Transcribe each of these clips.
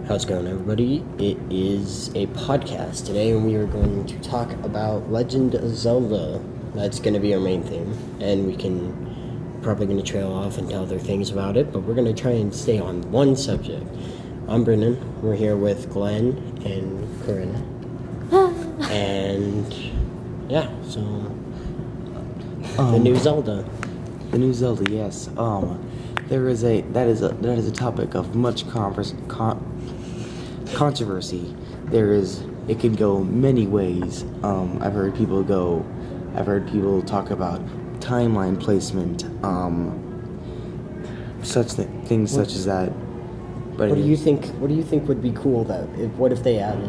How's it going, everybody? It is a podcast today, and we are going to talk about Legend of Zelda. That's going to be our main theme, and we can probably going to trail off and tell other things about it, but we're going to try and stay on one subject. I'm Brennan. We're here with Glenn and Korinna. And yeah, so the new Zelda. The new Zelda, yes. That is a topic of much controversy. It can go many ways. I've heard people talk about timeline placement, things such as that. But What do you think would be cool what if they added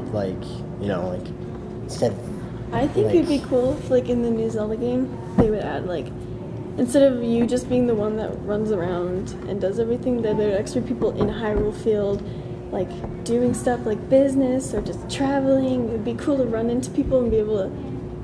instead of, I think it'd be cool if, in the new Zelda game, they would add, instead of you just being the one that runs around and does everything, that there are extra people in Hyrule Field, doing stuff like business or just traveling. It'd be cool to run into people and be able to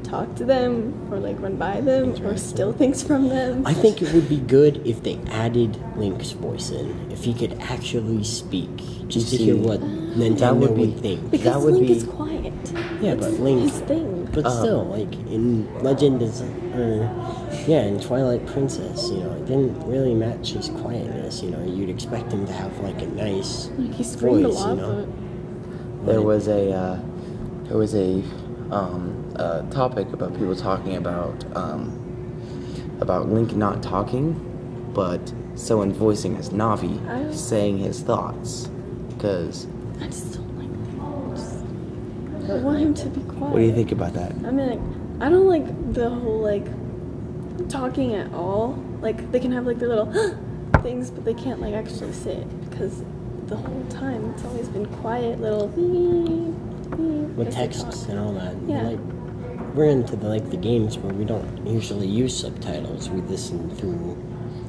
talk to them or, run by them or steal things from them. I think it would be good if they added Link's voice in, if he could actually speak, just to hear what Nintendo would think. Because Link is quiet. Yeah, That's but Link... his thing. But still, in Legend in Twilight Princess, it didn't really match his quietness. You'd expect him to have a nice he screamed voice. a lot, there was a topic about people talking about Link not talking, but someone voicing as Navi saying his thoughts, because I just don't like I want him to be quiet. What do you think about that? I mean, I don't like the whole, talking at all. They can have, their little things, but they can't, actually say it, because the whole time it's always been quiet, little with texts and all that. Yeah. We're into the games where we don't usually use subtitles. We listen through.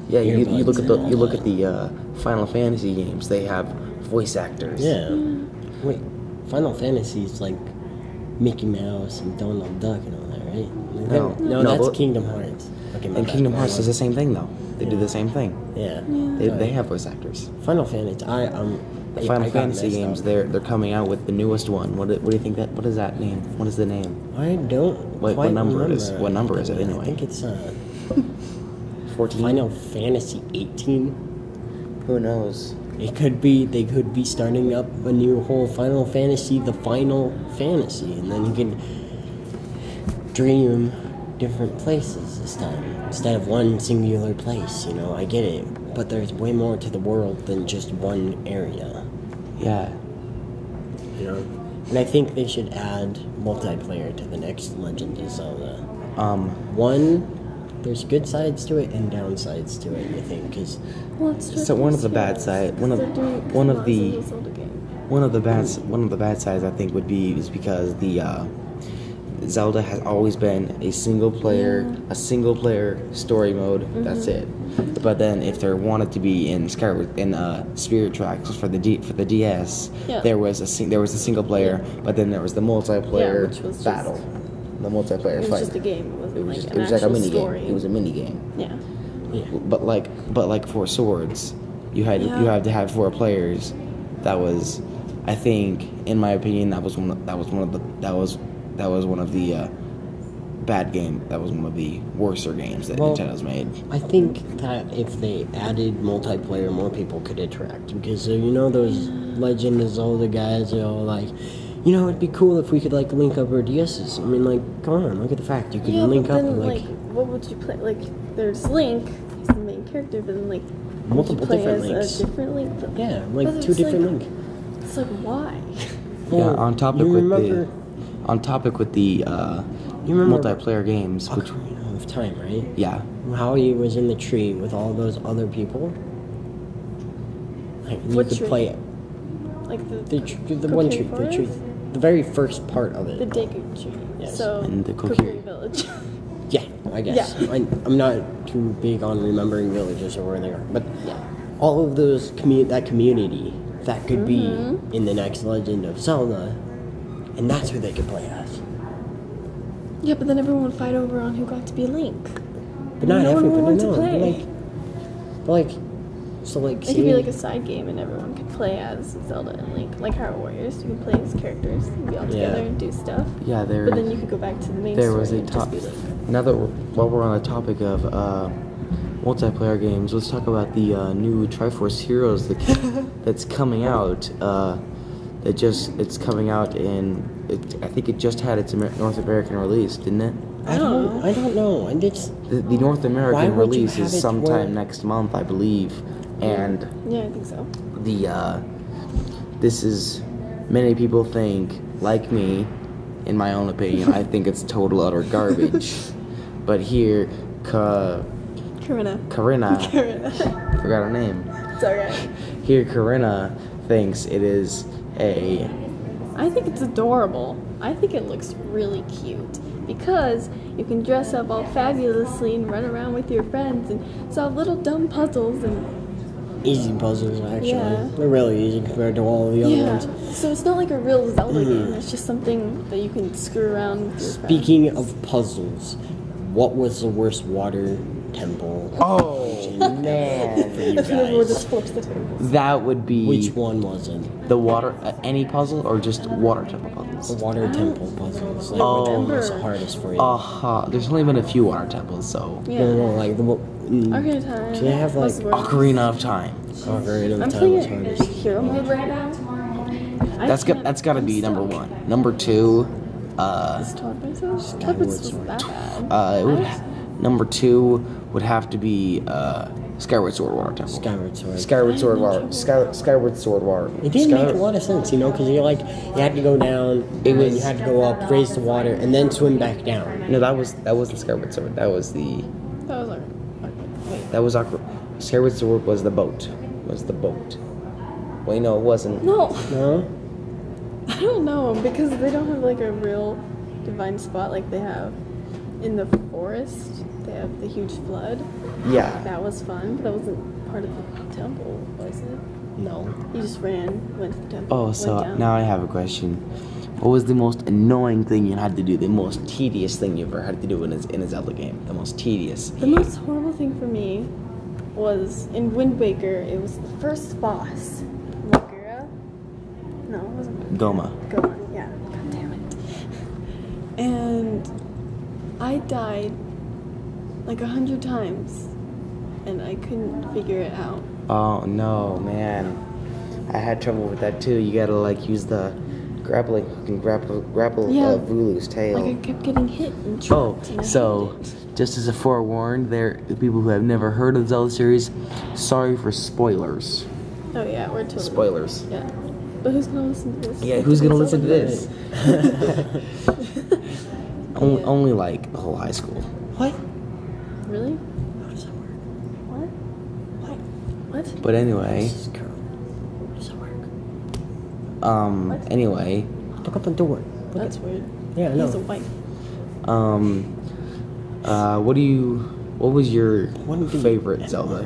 Yeah, you look at the Final Fantasy games. They have voice actors. Yeah. Wait, Final Fantasy is Mickey Mouse and Donald Duck and all that, right? No, that's Kingdom Hearts. Okay, and Kingdom Hearts does the same thing, though. They do the same thing. Yeah. They have voice actors. Final Fantasy. The Final Fantasy games. They're coming out with the newest one. What do you think that? What is that name? What is the name? I don't. Wait, what number is? What number is it anyway? I think it's 14. Final Fantasy 18. Who knows? It could be. They could be starting up a new whole Final Fantasy, the Final Fantasy, and then you can dream different places this time instead of one singular place. I get it, but there's way more to the world than just one area. Yeah. And I think they should add multiplayer to the next Legend of Zelda. There's good sides to it and downsides to it, I think, because one of the bad sides I think would be is because the Zelda has always been a single player story mode. Mm-hmm. That's it. But then if there wanted to be in Spirit Tracks for the DS, there was a single player, but then there was the multiplayer battle. The multiplayer fight. It was just a game. It was like a mini story. game. It was a mini game. Yeah. But for swords, you had to have 4 players. That was, I think, in my opinion, that was one of the bad game. That was one of the worser games that Nintendo's made. I think that if they added multiplayer, more people could interact, because those Legend of Zelda guys are all it'd be cool if we could link up our DSs. I mean, come on, look at the fact you could link up and what would you play? There's Link, he's the main character, but then multiple different links. A different Link. Yeah, 2 different links. It's why? Well, on topic with the multiplayer games, Ocarina of Time, right? Yeah. How he was in the tree with all those other people. What could tree? Play it. The one tree, the very first part of it. The Deku tree. Yes. So, and the Kokiri Village. Yeah, I guess. Yeah. I'm not too big on remembering villages or where they are, but all of those that community that could be in the next Legend of Zelda, and that's who they could play as. Yeah, but then everyone would fight over on who got to be Link. But not everybody. To play. But So like, It could be like a side game, and everyone could play as Zelda and Link, like Hyrule Warriors. You could play as characters, and be all together and do stuff. Yeah, But then you could go back to the main there story was a and just be Link. Now that while we're on the topic of multiplayer games, let's talk about the new Triforce Heroes that's coming out. It's coming out I think it just had its North American release, didn't it? I don't know. And it's The North Why American would you release have is it sometime where- next month, I believe, and Yeah, I think so. this is, many people think, like me, in my own opinion, I think it's total utter garbage. But here, Korinna. Korinna, Korinna. forgot her name. It's alright. Here, Korinna thinks it is I think it's adorable. I think it looks really cute because you can dress up all fabulously and run around with your friends and solve little dumb puzzles and easy puzzles, actually. Yeah. They're really easy compared to all of the other ones. So it's not like a real Zelda game. It's just something that you can screw around with your Speaking of puzzles, what was the worst water temple? Oh man, for you friends. Everyone guys? just flips the tables. that would be Which one was it? the water any puzzle or just water temple The puzzles. water temple puzzles. Like, Oh. which one was the hardest for you? There's only been a few water temples, so Yeah. No, like the Ocarina of Time. Do they have, like, was the worst. Ocarina of Time. Ocarina of I'm Time playing was it hardest. hero mode right now. That's got to be number one. Number two, Is Twilight Princess? Twilight Princess was that bad. number two would have to be Skyward Sword Water Temple. Skyward Sword. Skyward Sword Water. Skyward Sword Water. It didn't make a lot of sense, because you had to go down, and then you had to go up, raise the water, and then swim back down. No, that wasn't Skyward Sword. That was the. That was like, wait. That was Skyward Sword was the boat. Wait, no, it wasn't. No, No? I don't know because they don't have like a real divine spot like they have in the forest. They have the huge flood. Yeah. That was fun, but that wasn't part of the temple, was it? No. You just went to the temple. Oh, went so down. now I have a question. What was the most annoying thing you had to do? The most tedious thing you ever had to do in a Zelda game? The most tedious. The most horrible thing for me was in Wind Waker. It was the first boss. Magura? No, it wasn't. Goma. Goma, yeah. God damn it. And I died like 100 times, and I couldn't figure it out. Oh no, man! I had trouble with that too. You gotta use the grappling hook and grapple Vulu's tail. Like I kept getting hit and Oh, trapped. And I so hated it. just as a forewarn, the people who have never heard of the Zelda series, sorry for spoilers. Oh yeah, we're totally. Spoilers. Yeah. But who's gonna listen to this? Yeah, who's gonna listen to this? Yeah. Only the whole high school. What? Really? How does that work? What? What? What? But anyway, This is girl. How does that work? anyway, Look up the door. Look That's weird. Yeah, I He has a know. wife. what was your What do you- favorite Zelda?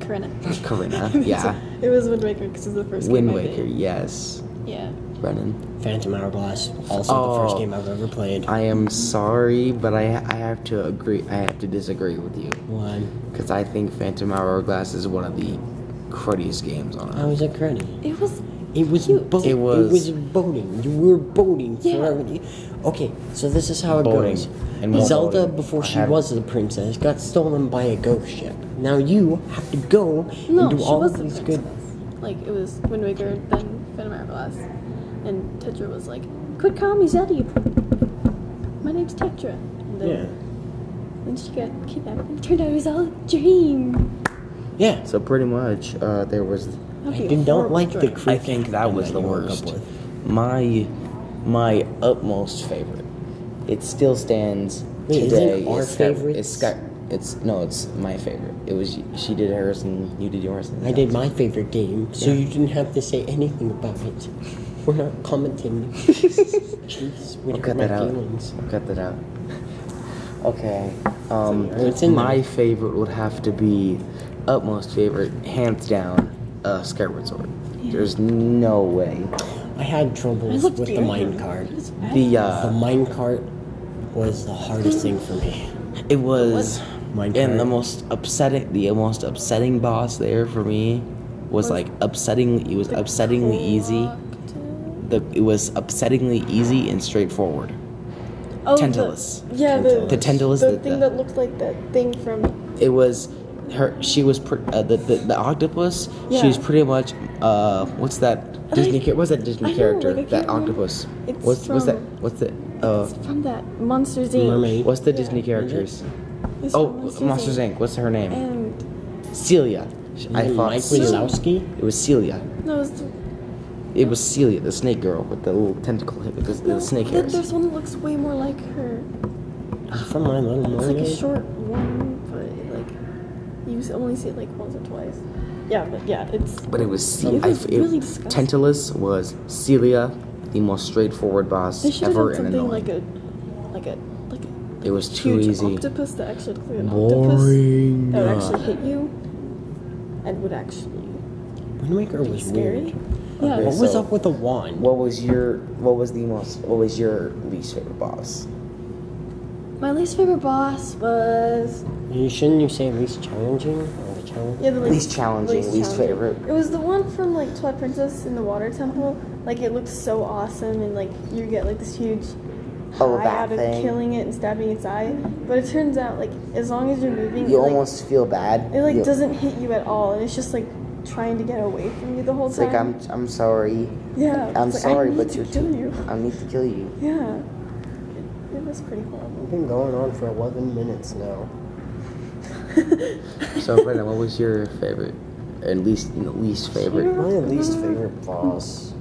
Korinna, yeah. It was Wind Waker because it was the first Wind game I Waker, did. yes. Yeah. Brennan. Phantom Hourglass, also the first game I've ever played. I am sorry, but I have to agree. I have to disagree with you One. because I think Phantom Hourglass is one of the cruddiest games on How Earth. was it credit? It was. It was Cute. boat. It was- boating. You were boating Yeah. forever. Okay, so this is how it Boating. goes. And more Zelda, boating. before I she have- was the princess, got stolen by a ghost ship. Now you have to go No, and do she all was of the these good. princess. Like it was Wind Waker, then Phantom Hourglass, and Tetra was like, "Quit calling me Zelda. My name's Tetra." And then, Yeah. Then she got kidnapped. It turned out it was all a dream. Yeah. So pretty much, there was. That'd I be a don't horrible like the dream. creature. I think that was the you woke up worst. with. My utmost favorite. It still stands Wait, isn't today. our favorite? It's my favorite. It was she did hers and you did yours. And I did my favorite game, so Yeah. you didn't have to say anything about it. We're not commenting. Jeez, we I'll don't cut my that out. feelings. I'll cut that out. Okay. It's in My there. favorite would have to be utmost favorite, hands down, Skyward Sword. There's no way. I had I troubles looked with the at mine him. cart. It was The The mine cart was the hardest thing for me. it was And the most upsetting boss there for me was like upsettingly. It was upsettingly easy. It was upsettingly easy and straightforward. Oh, Tantalus. The Tantalus. The thing that looked like that thing from. It was her. She was the octopus. Yeah. She was pretty much what's that Disney? What's that Disney character? Like, that octopus. It's What's the? It's from that Monsters Inc. Mermaid. What's the Disney characters? It's Oh, from Monsters Inc. What's her name? And Celia. I thought Mike Celia. Wazowski? It was Celia. no, It was Celia, the snake girl with the little tentacle with the snake hairs. There's one that looks way more like her. From My Little It's Mermaid. like a short one, but like you only see it like once or twice. Yeah, but yeah, it's. But it was It was really disgusting. Tantalus was Celia, the most straightforward boss They should have ever, done and something annoying. like a It was too huge easy. octopus that actually looks like an Boring. octopus that would actually hit you and would actually Wind Waker be was scary. weird. Yeah. Okay, What was so- up with the wand? What was your least favorite boss? My least favorite boss was Shouldn't you say least challenging? Or the challenge? the Least challenging, least favorite. It was the one from like Twilight Princess in the Water Temple. Like it looked so awesome, and like you get like this huge Oh, high that out of thing. killing it and stabbing its eye. But it turns out like as long as you're moving, You it, like, almost feel bad. it like You- doesn't hit you at all, and it's just like trying to get away from you the whole It's time. like I'm sorry. Yeah, I'm it's like, sorry, I need but to you're kill too. you. I need to kill you. Yeah, it was pretty horrible. We've been going on for 11 minutes now. So Brennan, what was your favorite and least favorite? My least favorite boss.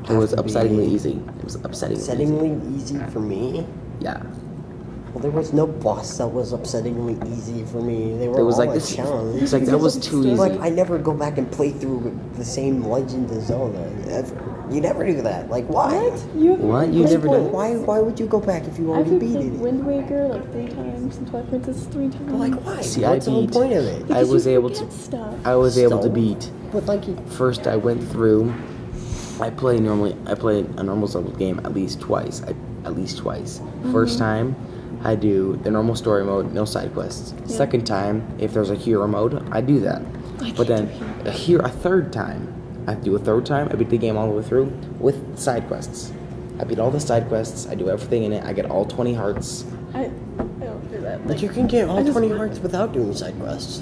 It was have to upsettingly be easy. It was upsettingly easy. Upsettingly easy for me. Yeah. Well, there was no boss that was upsettingly easy for me. They were It was all like a this. challenge. It's like that was too easy. Like, I never go back and play through the same Legend of Zelda ever. You never do that. Like, why? What? You never done- Why would you go back if you I've already played beat it? Wind Waker like 3 times and Twilight Princess 3 times. But, like, why? See, What's I the whole beat- point of it? I Because was you able to. forget stuff. I was able to So? beat. But, like, First, I went through. I play a normal Zelda game at least twice. First time, I do the normal story mode, no side quests. Yeah. Second time, if there's a hero mode, I do that. But then a third time, I beat the game all the way through with side quests. I beat all the side quests. I do everything in it. I get all 20 hearts. I don't do that. but Like, you can get all I just 20 work- hearts without doing side quests.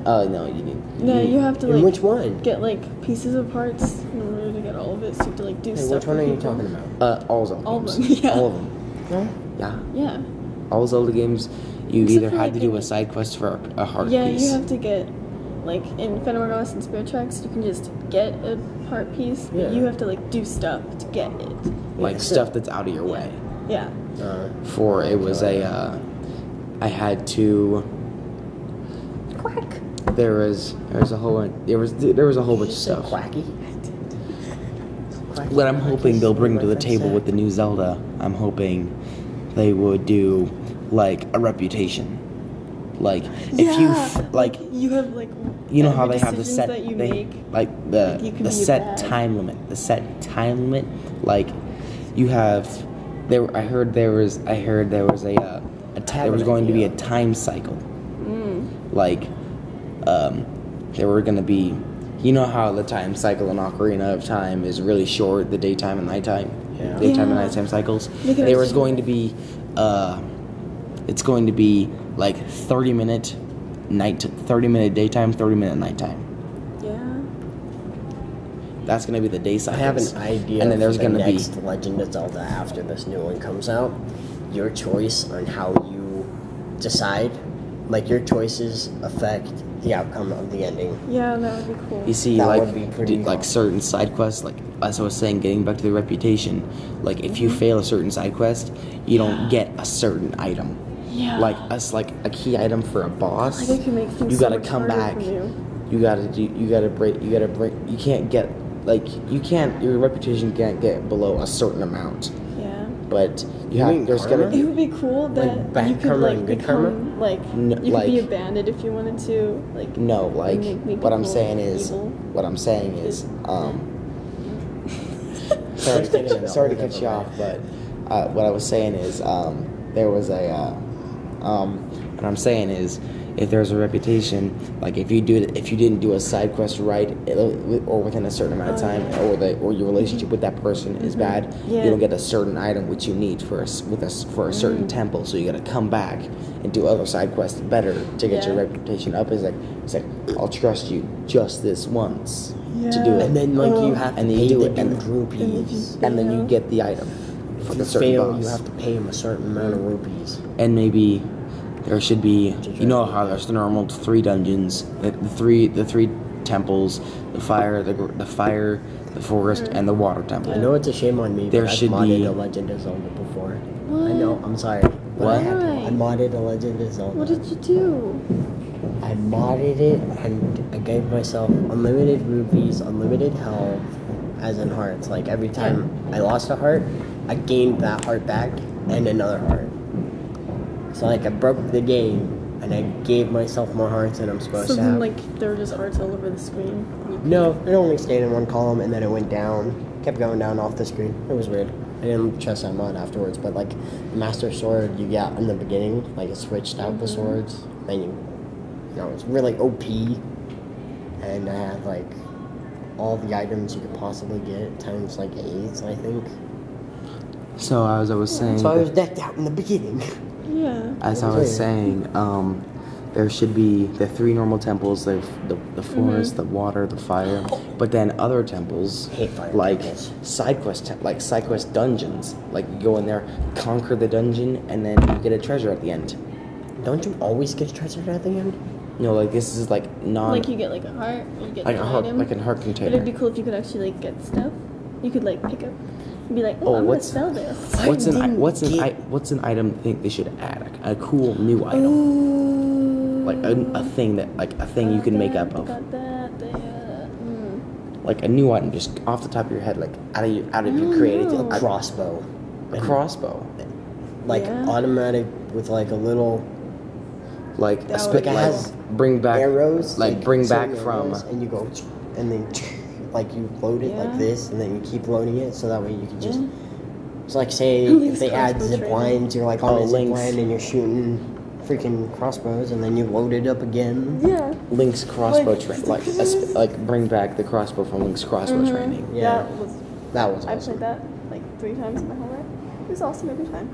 No, you need. No, you have to In like which one? get like pieces of parts in order to get all of it. So you have to like do Hey, stuff. which one with are you people. talking about? All Zelda All of games. them, yeah. All of them. No? Yeah. Yeah. All Zelda games, you Except either for, had like, to do in- a side quest for a heart Yeah, piece. you have to get like in Fenimorgos and Spirit Tracks. You can just get a part piece, Yeah. but you have to like do stuff to get it. like stuff that's out of your way. Yeah. For it was I had to. Quack. There was a whole bunch of stuff. Quacky? What I'm hoping they'll bring to the table with the new Zelda, I'm hoping they would do like a reputation. Like if you like you have like you know how every they have the decisions set that you they, make. like Like, you can the be set bad. time limit. The set time limit. Like you have there. I heard there was there was going to be a time cycle. Like there were going to be. You know how the time cycle in Ocarina of Time is really short, the daytime and nighttime? Yeah. Daytime and Yeah. nighttime cycles? They could There was actually- going to be, it's going to be like 30-minute daytime, 30-minute nighttime. Yeah. That's going to be the day I cycles. have an idea And then there's for the going to be, next Legend of Zelda after this new one comes out. Your choice on how you decide, like your choices affect the outcome of the ending. Yeah, that would be cool. you see, That like, would be pretty like cool. certain side quests, like as I was saying, getting back to the reputation, like if you fail a certain side quest, you don't get a certain item. Yeah. Like a key item for a boss. Like it can make things You so gotta much come harder back. for you. You gotta break. You can't get your reputation can't get below a certain amount. Yeah. But You you have mean there's karma? gonna It be would be cool that bad you could karma like and good become karma? like No, you could be a like- bandit if you wanted to. Like no like make what I'm people saying is evil. sorry Let's get into sorry to that cut you over off, but what I was saying is there was a What I'm saying is, if there's a reputation, like if you didn't do a side quest right, or within a certain amount of time, or your relationship with that person is bad, you don't get a certain item which you need for a certain temple. So you got to come back and do other side quests better to get your reputation up. It's like I'll trust you just this once to do it, and then you have to pay the dude rupees, and then you get the item. If you fail, you have to pay him a certain amount of rupees. And maybe there should be, you know how there's the normal 3 dungeons, the three temples, the fire, the forest, and the water temple. I know it's a shame on me, but I've modded a Legend of Zelda before. What? I know, I'm sorry. But I had to. I modded a Legend of Zelda. What did you do? I modded it, and I gave myself unlimited rupees, unlimited health, as in hearts. Like, every time I lost a heart, I gained that heart back, and another heart. So, like, I broke the game, and I gave myself more hearts than I'm supposed to have. So then, like, there were just hearts all over the screen? No, it only stayed in one column, and then it went down. Kept going down off the screen. It was weird. I didn't trust that mod afterwards, but, like, the Master Sword you got in the beginning, like, it switched out the swords, then you know, it's really OP, and I had, like, all the items you could possibly get, times, like, 8, I think. So, as I was saying... So I was decked out in the beginning. Yeah. As I was saying, there should be the 3 normal temples, the forest, the water, the fire, but then other temples, like side quest dungeons. Like, you go in there, conquer the dungeon, and then you get a treasure at the end. Don't you always get a treasure at the end? No, like, this is like Like, you get like a heart, or you get like an a heart, item. like a heart container. But it'd be cool if you could actually like get stuff. You could like pick up and be like, oh, I'm gonna sell this. What's an item thing they should add? A cool new item. Ooh. Like a thing you can make up of. Got that. Like a new item, just off the top of your head, like out of your creativity. A crossbow. A crossbow. Like automatic with like a little. Like a spit has bring back arrows. Like bring back from. And you go, and then like you load it like this, and then you keep loading it, so that way you can just. It's like say if they add zip lines, you're like on a zip line and you're shooting freaking crossbows, and then you load it up again. Yeah. Link's crossbow training, like bring back the crossbow from Link's crossbow training. Yeah, that was awesome. I played that like 3 times in my whole life. It was awesome every time.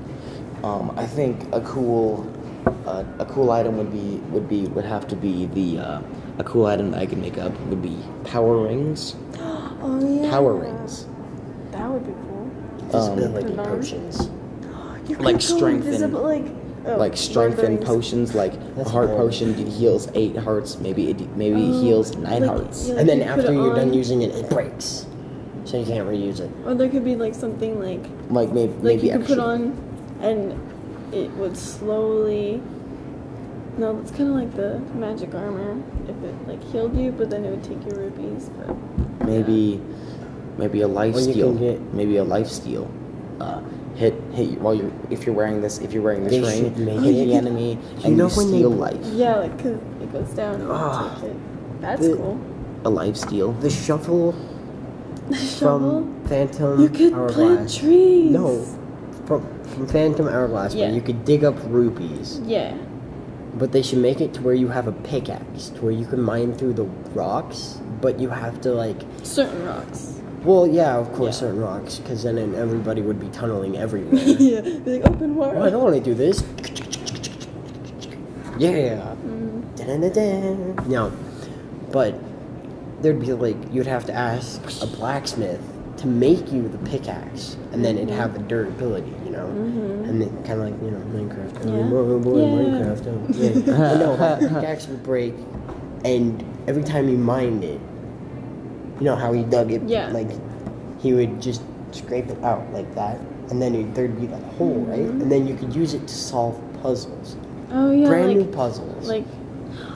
I think a cool item would have to be a cool item that I could make up would be power rings. Oh yeah. Power rings. That would be cool. Visibility potions. Like strengthen. Like strengthen potions, like a heart potion heals 8 hearts, maybe it heals 9 hearts. And then after you're done using it, it breaks. So you can't reuse it. Or there could be like something like maybe you could put on and it would slowly. No, that's kind of like the magic armor. If it like healed you, but then it would take your rupees. But maybe a life steal. Maybe a life steal. Hit while if you're wearing this ring, hit the enemy and you steal life. Yeah, like 'cause it goes down and take it. That's cool. A life steal. The shovel. From Phantom you could Hourglass. plant trees. No, from Phantom Hourglass, where you could dig up rupees. Yeah. But they should make it to where you have a pickaxe, to where you can mine through the rocks, but you have to like certain rocks. Well, yeah, of course, certain rocks, because then everybody would be tunneling everywhere. Yeah, be like open world. Well, I don't want to do this. Yeah. No, but there'd be like you'd have to ask a blacksmith to make you the pickaxe, and then it'd have the durability, you know, and then kind of like Minecraft. Minecraft. Yeah. No, the pickaxe would break, and every time you mined it, you know how he dug it, like he would just scrape it out like that, and then there'd be that hole, right, and then you could use it to solve puzzles. Oh yeah, brand new puzzles. Like.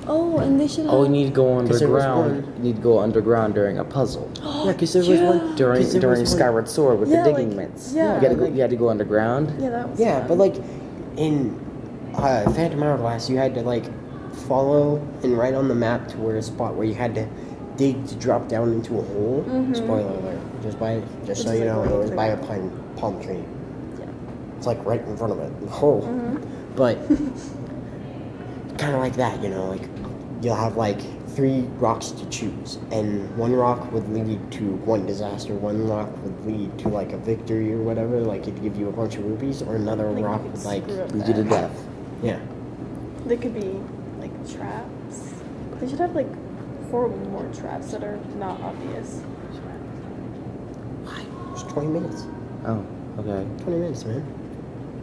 Oh, and they should have... Oh, you need to go underground. You need to go underground during a puzzle. Yeah, because there was one... During Skyward Sword with the digging mitts. Yeah. You had to go underground. Yeah, that was fun. But like, in Phantom Hourglass, you had to like follow and write on the map to where a spot where you had to dig to drop down into a hole. Spoiler alert. Just so you know, it was by a palm tree. Yeah. It's like right in front of it. The hole. But... kind of like that, you know, like you'll have like 3 rocks to choose, and one rock would lead to one disaster, one rock would lead to like a victory or whatever, like it'd give you a bunch of rupees, or another rock would like lead you to death. Yeah. They could be like traps. They should have like 4 more traps that are not obvious. Why? It's 20 minutes. Oh, okay. 20 minutes, man.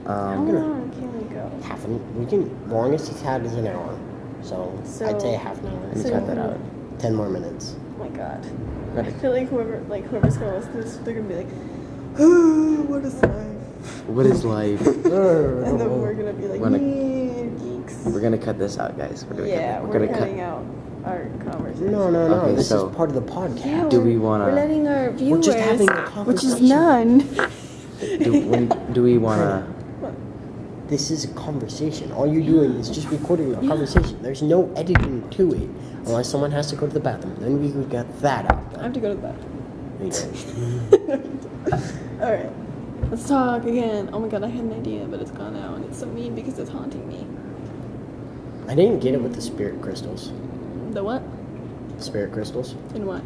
How long can we go? Longest it's had is an hour. So I'd say half an hour. Let me cut that out. 10 more minutes. Oh my god. Ready. I feel like whoever's gonna listen to this, they're gonna be like, oh, what is life? What is life? And then we're gonna be like, yeah, geeks. We're gonna cut this out, guys. We're cutting out our conversation. No. Okay, this so- is part of the podcast. Yeah, Do we wanna- We're letting our viewers, just having a which is conversation. none. Do we wanna? This is a conversation. All you're doing is just recording a conversation. There's no editing to it. Unless someone has to go to the bathroom. Then we could get that out. I have to go to the bathroom. There you go. Alright. Let's talk again. Oh my god, I had an idea, but it's gone now, and it's so mean because it's haunting me. I didn't get it with the spirit crystals. The what? Spirit crystals? And what?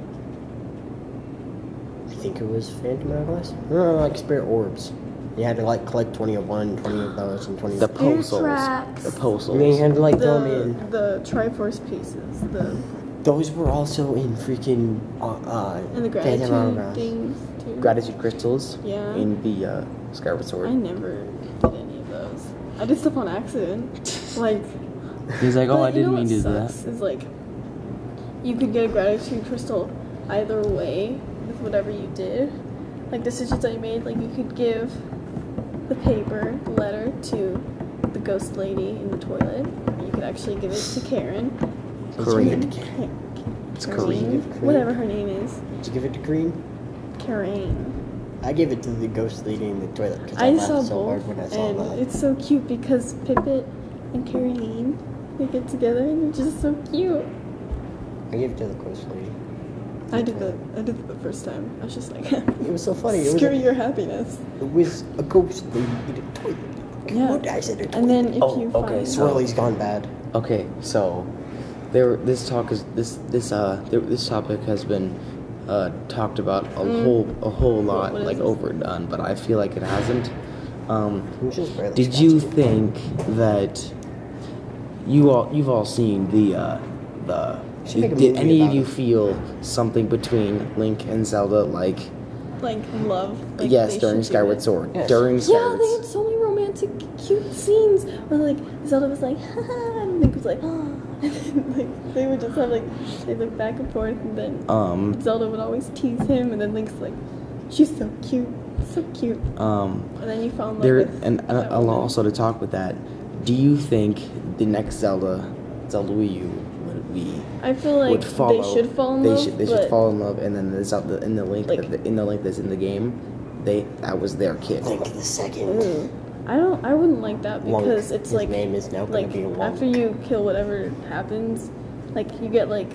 I think it was Phantom Hourglass. No, like spirit orbs. You had to like collect 20 of one, 20 of those, and 20 The of postals. tracks. The And then you postals. had to like throw them in. The Triforce pieces. Those were also in freaking And the Phantom gratitude Hourglass. things, too. Gratitude crystals. Yeah. In the Skyward Sword. I never did any of those. I did stuff on accident. Like, He's like, oh, but I you didn't know mean to what do that. sucks is like, you could get a gratitude crystal either way with whatever you did. Like decisions that you made, like you could give the paper, the letter to the ghost lady in the toilet. Or you could actually give it to Karen. Korean. It's Korean. Whatever her name is. Did you give it to Green? Karen. I gave it to the ghost lady in the toilet because I I laughed saw so both, hard when I saw and that. it's so cute because Pippet and Caroline, they get together and they're just so cute. I gave it to the ghost lady. I did it the first time. I was just like, It was so funny. screw your happiness. It was a ghost lady in a toilet. Yeah. What I said And then if you find okay, so- Swirly's gone bad. Okay, so this topic has been talked about a whole lot, What is like this? overdone, but I feel like it hasn't. Which is barely Did you scratched. think that you've all seen the Should make a did movie any of about you it. feel something between Link and Zelda, like love. Like, yes, they during should do Skyward it. Sword, Yes. during Yeah, Skyward they had so many romantic, cute scenes where like Zelda was like, haha, and Link was like, oh. And then, like they would just have like they look back and forth, and then Zelda would always tease him, and then Link's like, she's so cute, so cute. And then you fall in love there with and that I'll woman. also to talk with that. Do you think the next Zelda Wii U would be I feel like would follow? they should fall in they love. Should, they but should fall in love, and then the Zelda in the Link Like- in the Link that's in the game, that was their kid. Link the second. Ooh. I wouldn't like that Wonk. because it's His like name is now like gonna be Wonk. after you kill whatever happens, like you get like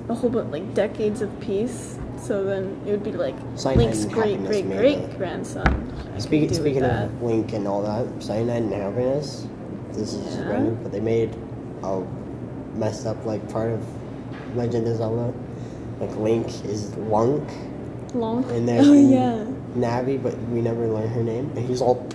a whole bunch like decades of peace. So then it would be like Cyanide Link's and great happiness great made great it. grandson. Speaking of Link and all that, Cyanide and Happiness, this is just Yeah. random, but they made a messed up like part of Legend of Zelda. Like Link is Lunk, long. and there's Oh yeah. Navi, but we never learn her name. And he's all,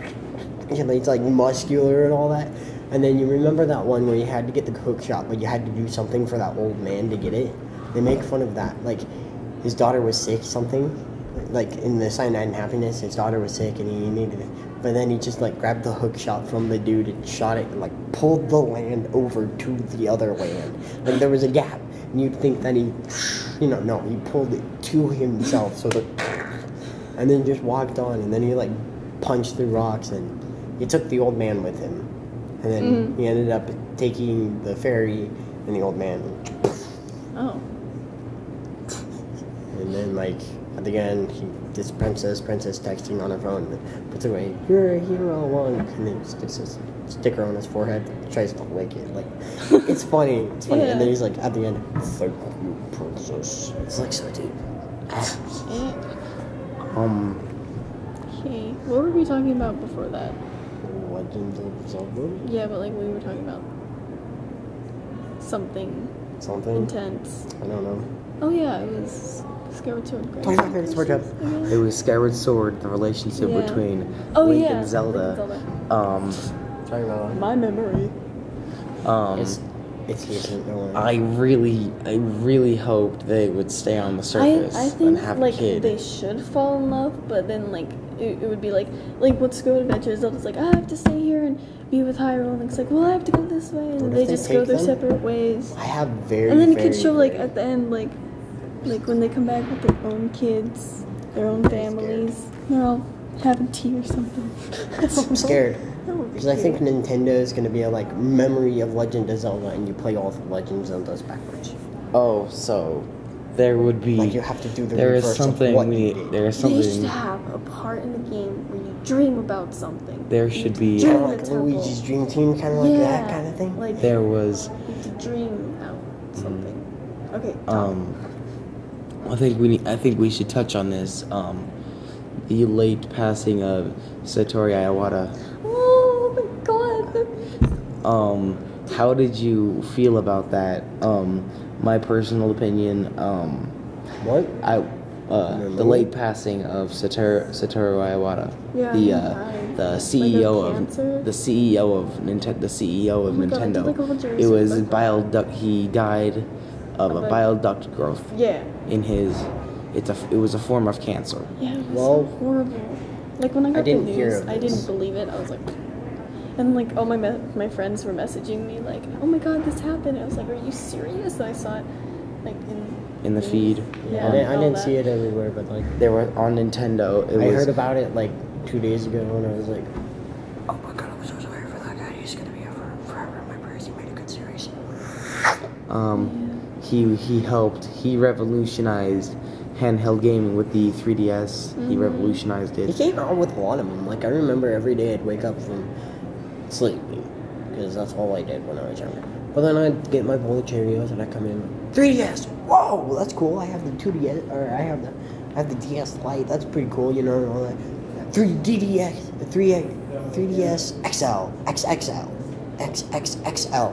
he's like muscular and all that. And then you remember that one where you had to get the hook shot, but you had to do something for that old man to get it. They make fun of that. Like his daughter was sick, something. Like in the Cyanide and Happiness, his daughter was sick and he needed it. But then he just like grabbed the hook shot from the dude and shot it and like pulled the land over to the other land. Like there was a gap. And you'd think that he pulled it to himself. So and then just walked on, and then he like punched through rocks, and he took the old man with him. And then he ended up taking the fairy and the old man. Oh. And then like at the end, this princess texting on her phone, and puts away, "You're a hero, Wonk," and then sticks his sticker on his forehead, tries to lick it. Like it's funny, Yeah. And then he's like at the end, "Thank you, princess." It's like so deep. Okay. What were we talking about before that? Legend of Zelda. Yeah, but like we were talking about something Something? intense. I don't know. Oh yeah, it was Skyward Sword. 25 minutes worth of. It was Skyward Sword, the relationship Yeah. between Oh Link yeah, and Zelda. Sorry about that. My memory. It's decent, don't worry. I really hoped they would stay on the surface I and think have like a kid. they should fall in love, but then like it would be like let's go adventure. Zelda's like, I have to stay here and be with Hyrule, and Link's like, well, I have to go this way, and What then if they they just go take their them? separate ways. I have very, And then it very, could show like very- at the end like when they come back with their own kids, their own families, they're all having tea or something. I'm scared. That would be Because I think cute. Nintendo is going to be a like memory of Legend of Zelda, and you play all the Legend of Zeldas backwards. Oh, so there would be. Like you have to do the there is reverse something of what we you need. did. There is They should something. have a part in the game where you dream about something. There You should dream be. Kind in of the like temple. Luigi's Dream Team, kind of like that kind of thing. Like There was. you need to dream out something. Okay. I think we should touch on this. The late passing of Satoru Iwata. Oh my god. How did you feel about that? My personal opinion. What? The late passing of Satoru Iwata, Yeah, he died. the Like CEO of of cancer? the CEO of Nintendo, Oh my God, I did, Nintendo. like, a whole Jerry It was Springer. bile duct. He died of a bile duct growth Yeah. in his. It was a form of cancer. Yeah, it was Well, so horrible. Like when I got didn't the hear news, of I this. didn't believe it. I was like, and like all my friends were messaging me like, oh my god, this happened. I was like, are you serious? And I saw it like In the feed. Yeah, I didn't see it everywhere, but like They were on Nintendo. I heard about it like 2 days ago, and I was like, oh my god, I'm so sorry for that guy. He's gonna be forever in my prayers. He made a good series. He revolutionized handheld gaming with the 3DS. He revolutionized He it. came out with a lot of them. Like I remember every day I'd wake up from sleeping, because that's all I did when I was younger. But then I'd get my bowl of Cheerios and I'd come in 3DS. Whoa, that's cool. I have the 2DS, or I have the DS Lite. That's pretty cool, you know, and all that. 3DS XL, XXL, XXXL.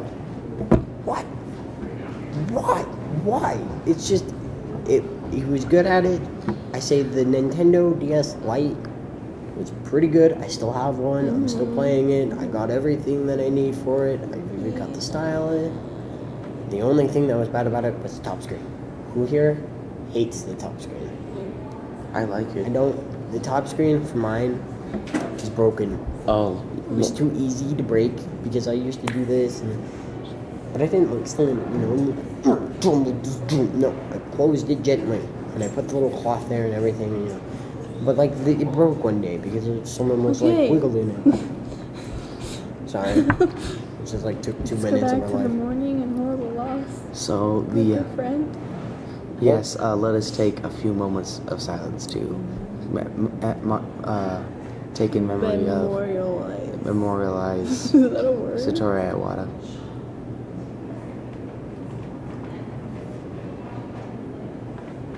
What? Why? It's just he was good at it. I say the Nintendo DS Lite was pretty good. I still have one. I'm still playing it. I got everything that I need for it. I even got the style in it. The only thing that was bad about it was the top screen. Who here hates the top screen? I like it. The top screen for mine is broken. Oh, It was too easy to break because I used to do this, but I didn't like slam it, No, I closed it gently, and I put the little cloth there and everything, But like it broke one day because someone was like Okay. wiggling it. Sorry, it just like took 2 Let's go minutes back of to my the life. morning and horrible loss. so With the your friend. yes. Let us take a few moments of silence to take in memory of memorialize Is that a word? Satoru Iwata.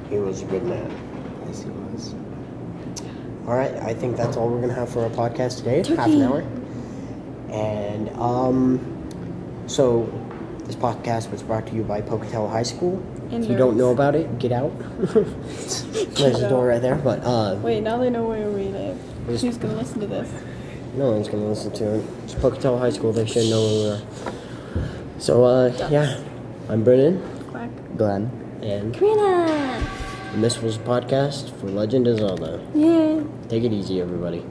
He was a good man. Yes, he was. All right, I think that's all we're gonna have for our podcast today. Half an hour. And so this podcast was brought to you by Pocatello High School. And If you don't nerds. know about it, get out. There's a door right there. But Wait, now they know where we live. Who's gonna listen to this? no one's gonna listen to it. It's Pocatello High School. They should know where we are. So yeah, I'm Brennan, Quack. Glenn. and Korinna! this was a podcast for Legend of Zelda. Yeah. Take it easy, everybody.